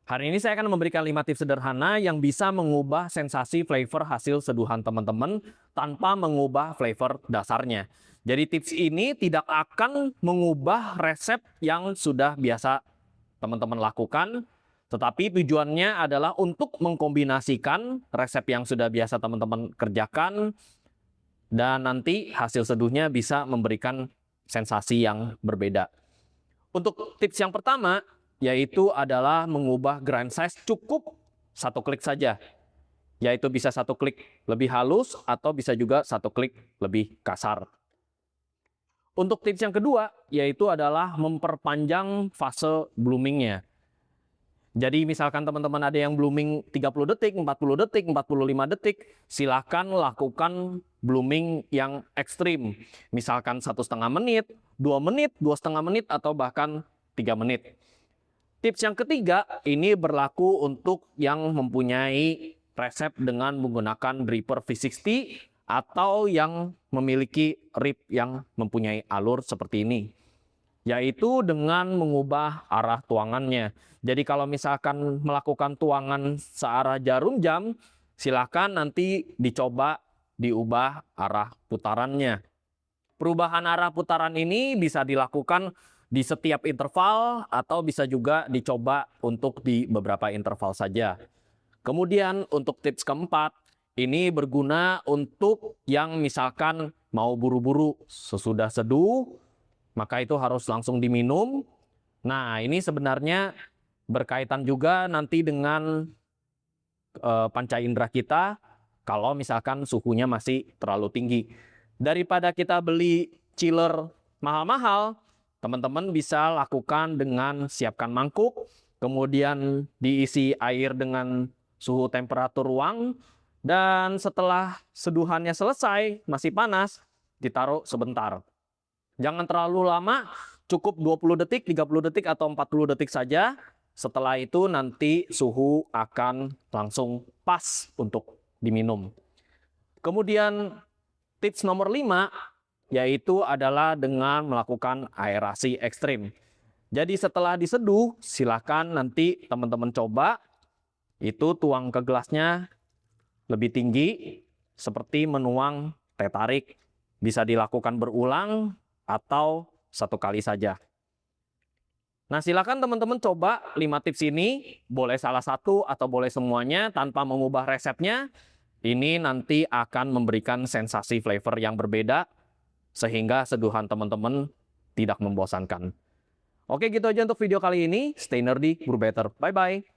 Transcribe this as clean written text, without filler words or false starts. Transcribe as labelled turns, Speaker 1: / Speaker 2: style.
Speaker 1: Hari ini saya akan memberikan 5 tips sederhana yang bisa mengubah sensasi flavor hasil seduhan teman-teman tanpa mengubah flavor dasarnya. Jadi tips ini tidak akan mengubah resep yang sudah biasa teman-teman lakukan, tetapi tujuannya adalah untuk mengkombinasikan resep yang sudah biasa teman-teman kerjakan dan nanti hasil seduhnya bisa memberikan sensasi yang berbeda. Untuk tips yang pertama, yaitu adalah mengubah grind size cukup satu klik saja. Yaitu bisa satu klik lebih halus atau bisa juga satu klik lebih kasar. Untuk tips yang kedua, yaitu adalah memperpanjang fase bloomingnya. Jadi misalkan teman-teman ada yang blooming 30 detik, 40 detik, 45 detik, silahkan lakukan blooming yang ekstrim. Misalkan 1,5 menit, 2 menit, 2,5 menit, atau bahkan 3 menit. Tips yang ketiga, ini berlaku untuk yang mempunyai resep dengan menggunakan dripper V60 atau yang memiliki rib yang mempunyai alur seperti ini. Yaitu dengan mengubah arah tuangannya. Jadi kalau misalkan melakukan tuangan searah jarum jam, silakan nanti dicoba diubah arah putarannya. Perubahan arah putaran ini bisa dilakukan di setiap interval atau bisa juga dicoba untuk di beberapa interval saja. Kemudian untuk tips keempat, ini berguna untuk yang misalkan mau buru-buru sesudah seduh, maka itu harus langsung diminum. Nah, ini sebenarnya berkaitan juga nanti dengan panca indera kita kalau misalkan suhunya masih terlalu tinggi. Daripada kita beli chiller mahal-mahal, teman-teman bisa lakukan dengan siapkan mangkuk, kemudian diisi air dengan suhu temperatur ruang, dan setelah seduhannya selesai, masih panas, ditaruh sebentar. Jangan terlalu lama, cukup 20 detik, 30 detik, atau 40 detik saja. Setelah itu nanti suhu akan langsung pas untuk diminum. Kemudian tips nomor 5, yaitu adalah dengan melakukan aerasi ekstrim. Jadi setelah diseduh, silakan nanti teman-teman coba, itu tuang ke gelasnya lebih tinggi, seperti menuang teh tarik. Bisa dilakukan berulang, atau satu kali saja. Nah, silakan teman-teman coba 5 tips ini, boleh salah satu atau boleh semuanya tanpa mengubah resepnya. Ini nanti akan memberikan sensasi flavor yang berbeda, sehingga seduhan teman-teman tidak membosankan. Oke, gitu aja untuk video kali ini. Stay nerdy, brew better. Bye-bye.